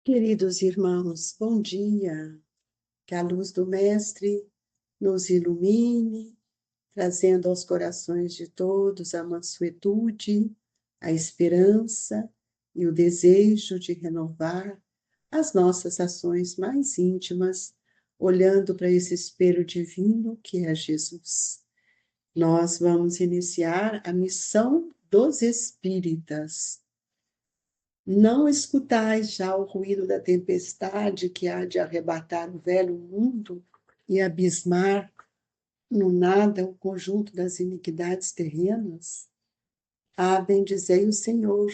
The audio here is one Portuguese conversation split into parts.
Queridos irmãos, bom dia. Que a luz do Mestre nos ilumine, trazendo aos corações de todos a mansuetude, a esperança e o desejo de renovar as nossas ações mais íntimas, olhando para esse espelho divino que é Jesus. Nós vamos iniciar a missão dos espíritas. Não escutais já o ruído da tempestade que há de arrebatar o velho mundo e abismar no nada o conjunto das iniquidades terrenas? Ah, bendizei o Senhor,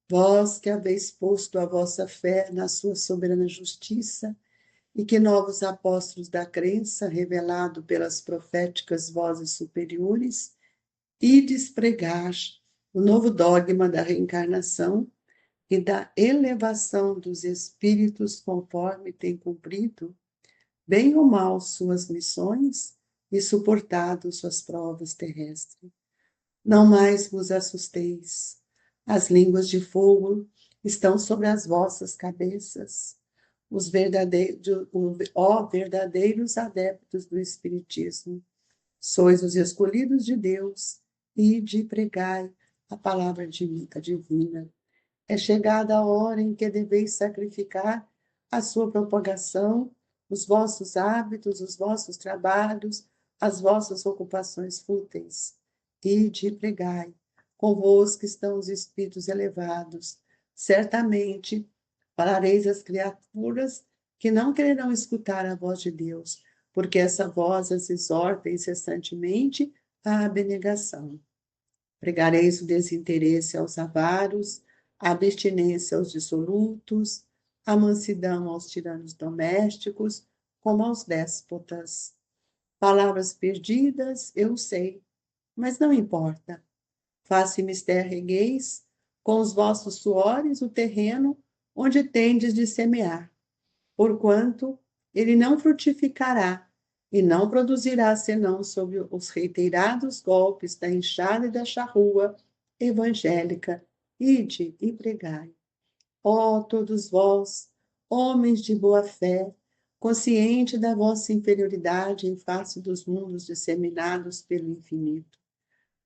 vós que haveis posto a vossa fé na sua soberana justiça e que novos apóstolos da crença, revelado pelas proféticas vozes superiores, ides pregar o novo dogma da reencarnação e da elevação dos espíritos conforme tem cumprido, bem ou mal, suas missões e suportado suas provas terrestres. Não mais vos assusteis. As línguas de fogo estão sobre as vossas cabeças. Ó verdadeiros adeptos do Espiritismo, sois os escolhidos de Deus e de pregai a palavra divina. É chegada a hora em que deveis sacrificar a sua propagação, os vossos hábitos, os vossos trabalhos, as vossas ocupações fúteis. Ide e pregai. Convosco estão os espíritos elevados. Certamente falareis às criaturas que não quererão escutar a voz de Deus, porque essa voz as exorta incessantemente à abnegação. Pregareis o desinteresse aos avaros, a abstinência aos dissolutos, a mansidão aos tiranos domésticos, como aos déspotas. Palavras perdidas, eu sei, mas não importa. Faça-me regueis com os vossos suores o terreno onde tendes de semear, porquanto ele não frutificará e não produzirá senão sob os reiterados golpes da enxada e da charrua evangélica. Ide e pregai. Ó todos vós, homens de boa fé, consciente da vossa inferioridade em face dos mundos disseminados pelo infinito,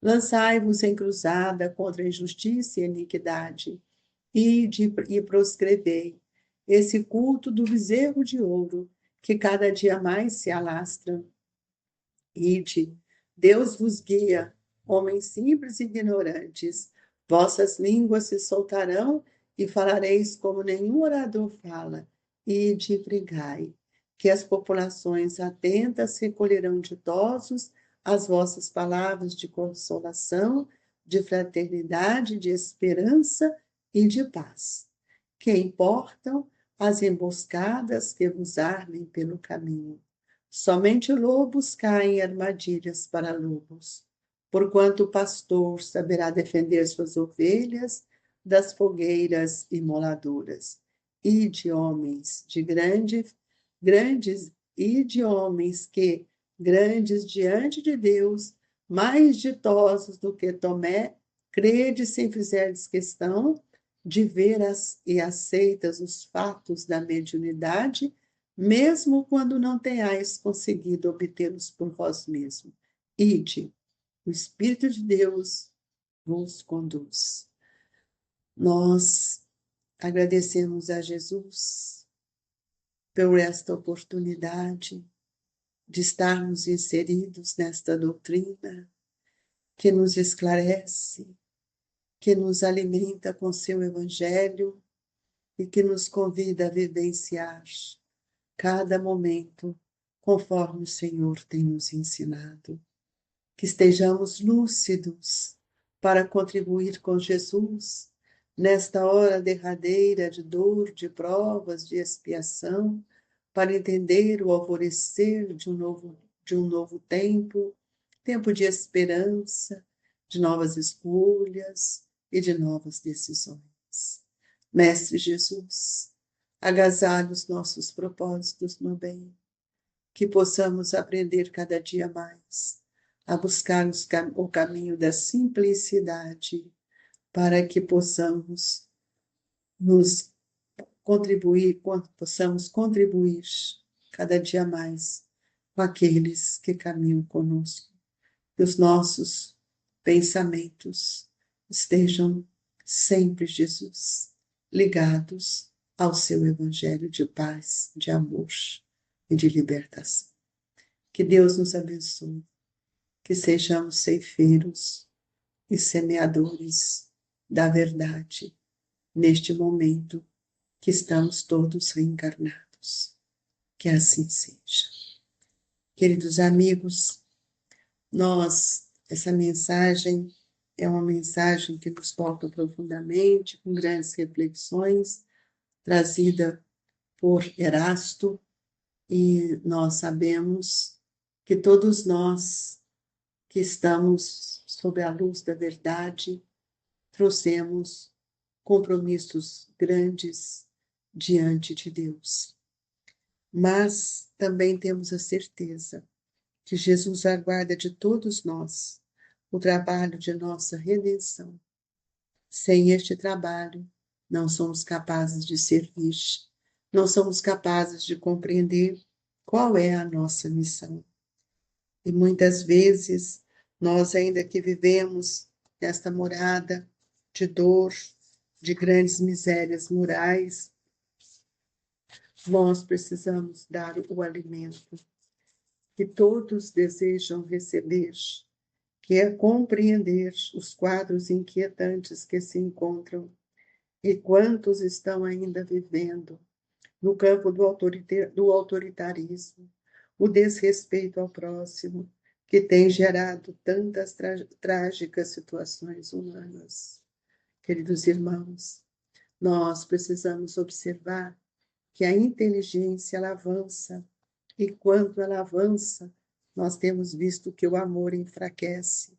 lançai-vos em cruzada contra a injustiça e a iniquidade. Ide e proscrevei esse culto do bezerro de ouro, que cada dia mais se alastra. Ide, Deus vos guia, homens simples e ignorantes. Vossas línguas se soltarão e falareis como nenhum orador fala. Ide e pregai, que as populações atentas recolherão ditosos as vossas palavras de consolação, de fraternidade, de esperança e de paz. Que importam as emboscadas que vos armem pelo caminho. Somente lobos caem em armadilhas para lobos, porquanto o pastor saberá defender suas ovelhas das fogueiras imoladoras. E de homens grandes, e de homens que, grandes diante de Deus, mais ditosos do que Tomé, crede sem fizerdes questão de ver e aceitas os fatos da mediunidade, mesmo quando não tenhais conseguido obtê-los por vós mesmos. Ide, o Espírito de Deus vos conduz. Nós agradecemos a Jesus por esta oportunidade de estarmos inseridos nesta doutrina que nos esclarece, que nos alimenta com seu Evangelho e que nos convida a vivenciar cada momento conforme o Senhor tem nos ensinado. Que estejamos lúcidos para contribuir com Jesus nesta hora derradeira de dor, de provas, de expiação, para entender o alvorecer de um novo tempo, tempo de esperança, de novas escolhas e de novas decisões. Mestre Jesus, agasalhe os nossos propósitos no bem, que possamos aprender cada dia mais a buscar o caminho da simplicidade, para que possamos nos possamos contribuir cada dia mais com aqueles que caminham conosco. Que os nossos pensamentos estejam sempre, Jesus, ligados ao seu evangelho de paz, de amor e de libertação. Que Deus nos abençoe, que sejamos ceifeiros e semeadores da verdade neste momento que estamos todos reencarnados. Que assim seja. Queridos amigos, essa mensagem é uma mensagem que nos toca profundamente, com grandes reflexões, trazida por Erasto, e nós sabemos que todos nós que estamos sob a luz da verdade, trouxemos compromissos grandes diante de Deus. Mas também temos a certeza que Jesus aguarda de todos nós o trabalho de nossa redenção. Sem este trabalho, não somos capazes de servir, não somos capazes de compreender qual é a nossa missão. E muitas vezes, nós ainda que vivemos nesta morada de dor, de grandes misérias morais, nós precisamos dar o alimento que todos desejam receber, que é compreender os quadros inquietantes que se encontram e quantos estão ainda vivendo no campo do autoritarismo, o desrespeito ao próximo, que tem gerado tantas trágicas situações humanas. Queridos irmãos, nós precisamos observar que a inteligência ela avança, e quando ela avança, nós temos visto que o amor enfraquece,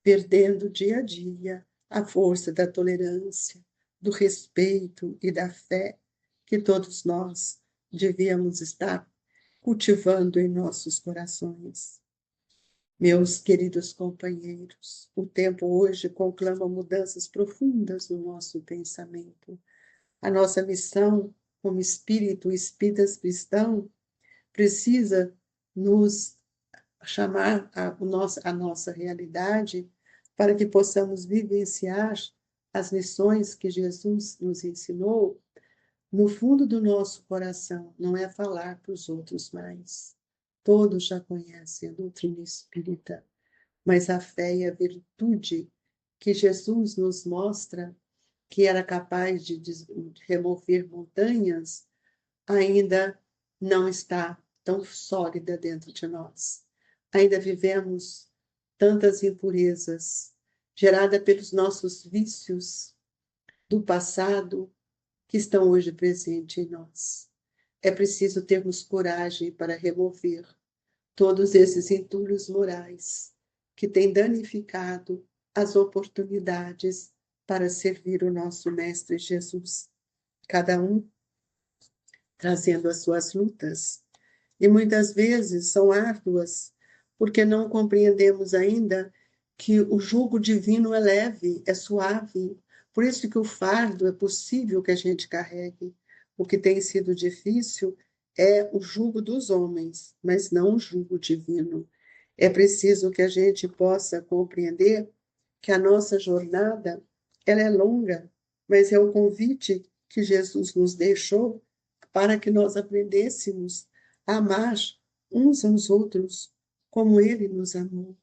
perdendo dia a dia a força da tolerância, do respeito e da fé que todos nós devíamos estar cultivando em nossos corações. Meus queridos companheiros, o tempo hoje conclama mudanças profundas no nosso pensamento. A nossa missão como espírito, espíritas cristão, precisa nos chamar a nossa realidade para que possamos vivenciar as lições que Jesus nos ensinou no fundo do nosso coração. Não é falar para os outros mais. Todos já conhecem a doutrina espírita, mas a fé e a virtude que Jesus nos mostra que era capaz de remover montanhas, ainda não está tão sólida dentro de nós. Ainda vivemos tantas impurezas geradas pelos nossos vícios do passado que estão hoje presentes em nós. É preciso termos coragem para remover todos esses entulhos morais que têm danificado as oportunidades para servir o nosso Mestre Jesus. Cada um trazendo as suas lutas. E muitas vezes são árduas, porque não compreendemos ainda que o jugo divino é leve, é suave. Por isso que o fardo é possível que a gente carregue. O que tem sido difícil é o jugo dos homens, mas não o jugo divino. É preciso que a gente possa compreender que a nossa jornada ela é longa, mas é o convite que Jesus nos deixou para que nós aprendêssemos a amar uns aos outros como Ele nos amou.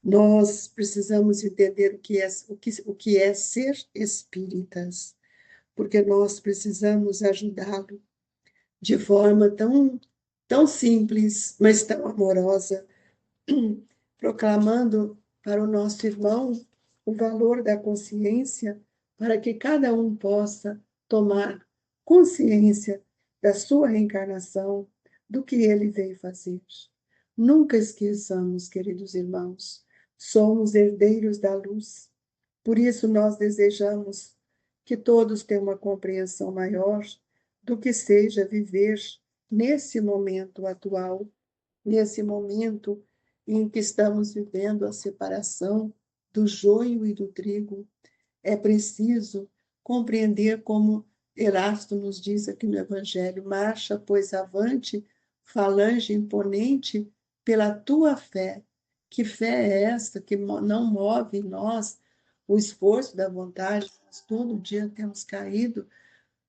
Nós precisamos entender o que é ser espíritas, porque nós precisamos ajudá-lo de forma tão simples, mas tão amorosa, proclamando para o nosso irmão o valor da consciência, para que cada um possa tomar consciência da sua reencarnação, do que ele veio fazer. Nunca esqueçamos, queridos irmãos, somos herdeiros da luz. Por isso nós desejamos que todos tenham uma compreensão maior do que seja viver nesse momento atual, nesse momento em que estamos vivendo a separação do joio e do trigo. É preciso compreender como Erasto nos diz aqui no Evangelho: marcha, pois, avante, falange imponente, pela tua fé. Que fé é esta que não move em nós o esforço da vontade? Nós todo dia temos caído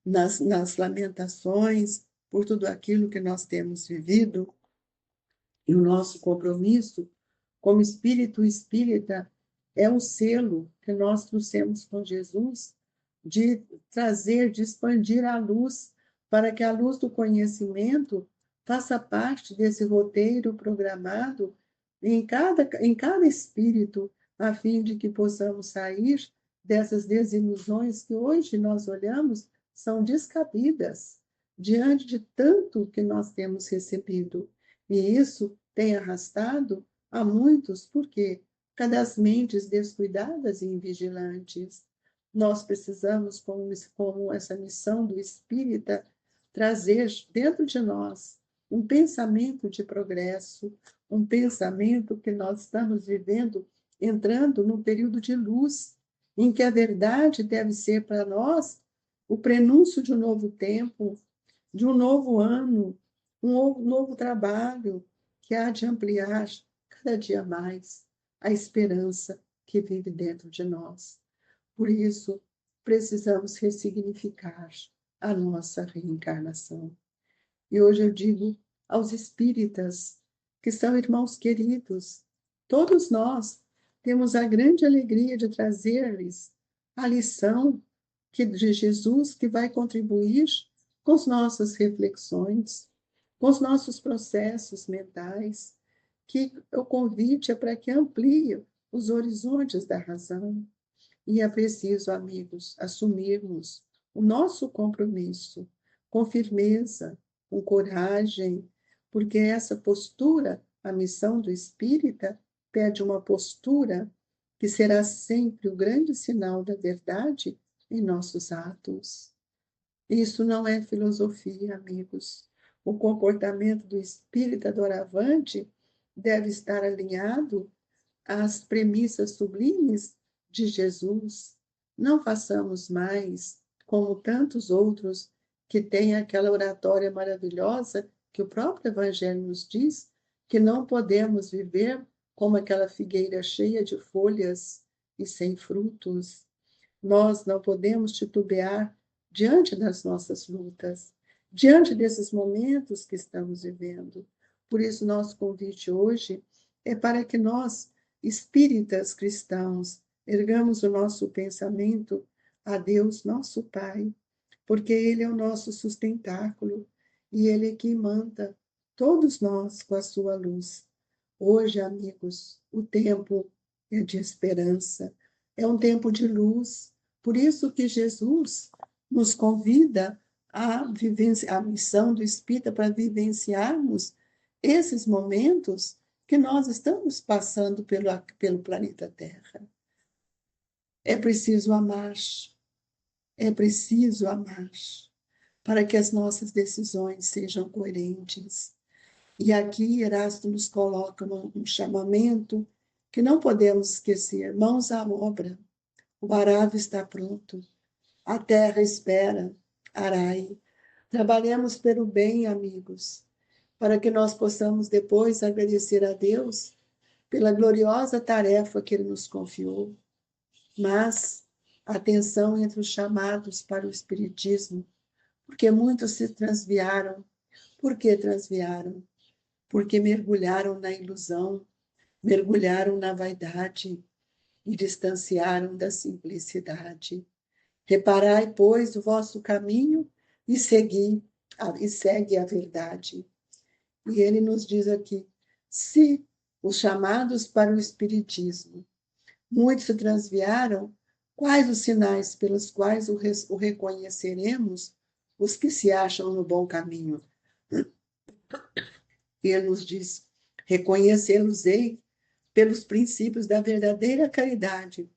nas lamentações por tudo aquilo que nós temos vivido, e o nosso compromisso como espírito espírita é um selo que nós trouxemos com Jesus de trazer, de expandir a luz, para que a luz do conhecimento faça parte desse roteiro programado em cada espírito, a fim de que possamos sair dessas desilusões que hoje nós olhamos são descabidas diante de tanto que nós temos recebido. E isso tem arrastado a muitos, porque cada das mentes descuidadas e invigilantes. Nós precisamos, como essa missão do Espírita, trazer dentro de nós um pensamento de progresso, um pensamento que nós estamos vivendo, entrando num período de luz, em que a verdade deve ser para nós o prenúncio de um novo tempo, de um novo ano, um novo trabalho que há de ampliar cada dia mais a esperança que vive dentro de nós. Por isso, precisamos ressignificar a nossa reencarnação. E hoje eu digo aos espíritas, que são irmãos queridos, todos nós temos a grande alegria de trazer-lhes a lição de Jesus, que vai contribuir com as nossas reflexões, com os nossos processos mentais, que o convite é para que amplie os horizontes da razão. E é preciso, amigos, assumirmos o nosso compromisso com firmeza, com coragem, porque essa postura, a missão do Espírita, pede uma postura que será sempre o grande sinal da verdade em nossos atos. Isso não é filosofia, amigos. O comportamento do espírita doravante deve estar alinhado às premissas sublimes de Jesus. Não façamos mais como tantos outros que têm aquela oratória maravilhosa que o próprio Evangelho nos diz, que não podemos viver como aquela figueira cheia de folhas e sem frutos. Nós não podemos titubear diante das nossas lutas, diante desses momentos que estamos vivendo. Por isso, nosso convite hoje é para que nós, espíritas cristãos, ergamos o nosso pensamento a Deus, nosso Pai, porque Ele é o nosso sustentáculo e Ele é quem manda todos nós com a sua luz. Hoje, amigos, o tempo é de esperança, é um tempo de luz. Por isso que Jesus nos convida a missão do Espírita para vivenciarmos esses momentos que nós estamos passando pelo planeta Terra. É preciso amar, é preciso amar, para que as nossas decisões sejam coerentes. E aqui Erasto nos coloca um chamamento que não podemos esquecer: mãos à obra, o arado está pronto, a terra espera, arai. Trabalhemos pelo bem, amigos, para que nós possamos depois agradecer a Deus pela gloriosa tarefa que Ele nos confiou. Mas atenção entre os chamados para o Espiritismo, porque muitos se transviaram. Por que transviaram? Porque mergulharam na ilusão, mergulharam na vaidade e distanciaram da simplicidade. Reparai, pois, o vosso caminho e segue a verdade. E ele nos diz aqui: se os chamados para o Espiritismo, muitos se transviaram, quais os sinais pelos quais o reconheceremos, os que se acham no bom caminho? E ele nos diz: reconhecê-los-ei pelos princípios da verdadeira caridade,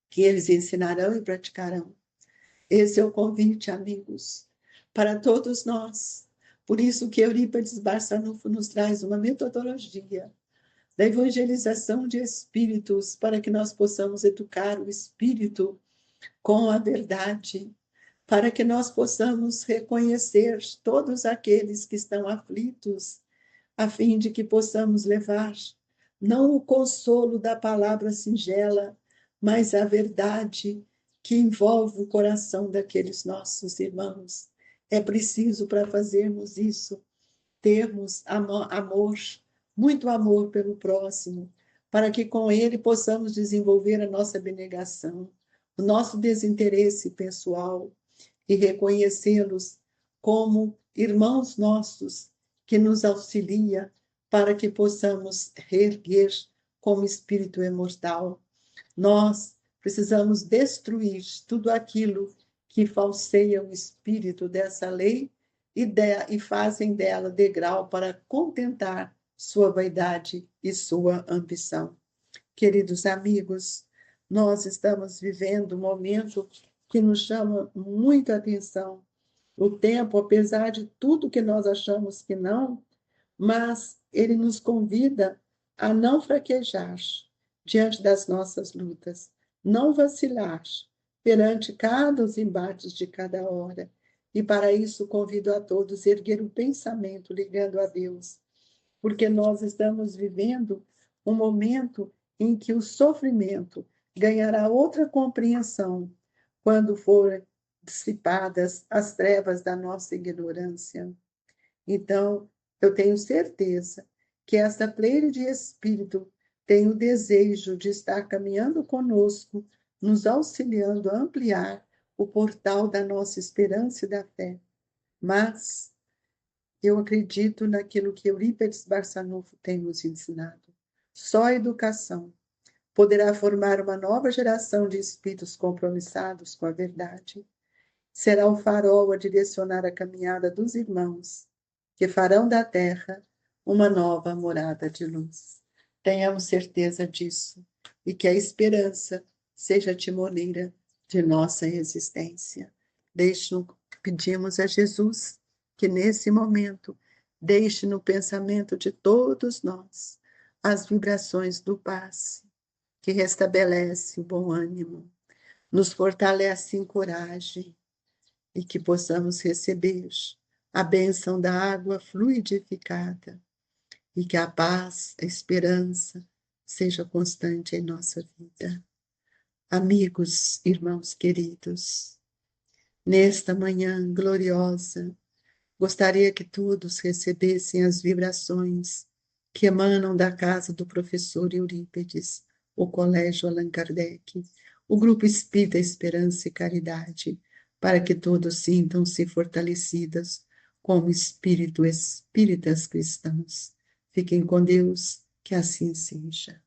que eles ensinarão e praticarão. Esse é o convite, amigos, para todos nós. Por isso que Eurípides Barçanufo nos traz uma metodologia da evangelização de espíritos, para que nós possamos educar o espírito com a verdade, para que nós possamos reconhecer todos aqueles que estão aflitos, a fim de que possamos levar não o consolo da palavra singela, mas a verdade que envolve o coração daqueles nossos irmãos. É preciso, para fazermos isso, termos amor, muito amor pelo próximo, para que com ele possamos desenvolver a nossa abnegação, o nosso desinteresse pessoal e reconhecê-los como irmãos nossos que nos auxilia para que possamos reerguer como espírito imortal. Nós precisamos destruir tudo aquilo que falseia o espírito dessa lei e fazem dela degrau para contentar sua vaidade e sua ambição. Queridos amigos, nós estamos vivendo um momento que nos chama muita atenção. O tempo, apesar de tudo que nós achamos que não, mas ele nos convida a não fraquejar diante das nossas lutas, não vacilar perante cada os embates de cada hora. E para isso convido a todos a erguer o pensamento ligando a Deus, porque nós estamos vivendo um momento em que o sofrimento ganhará outra compreensão quando forem dissipadas as trevas da nossa ignorância. Então, eu tenho certeza que essa pleia de espírito tem o desejo de estar caminhando conosco, nos auxiliando a ampliar o portal da nossa esperança e da fé. Mas eu acredito naquilo que Eurípides Barçanufo tem nos ensinado. Só a educação poderá formar uma nova geração de espíritos compromissados com a verdade. Será o farol a direcionar a caminhada dos irmãos, que farão da terra uma nova morada de luz. Tenhamos certeza disso e que a esperança seja a timoneira de nossa existência. Pedimos a Jesus que nesse momento deixe no pensamento de todos nós as vibrações do passe, que restabelece o bom ânimo, nos fortalece em coragem e que possamos receber a bênção da água fluidificada e que a paz, a esperança seja constante em nossa vida. Amigos, irmãos queridos, nesta manhã gloriosa, gostaria que todos recebessem as vibrações que emanam da casa do professor Eurípides, o Colégio Allan Kardec, o Grupo Espírita Esperança e Caridade, para que todos sintam-se fortalecidas como espíritas cristãos. Fiquem com Deus, que assim seja.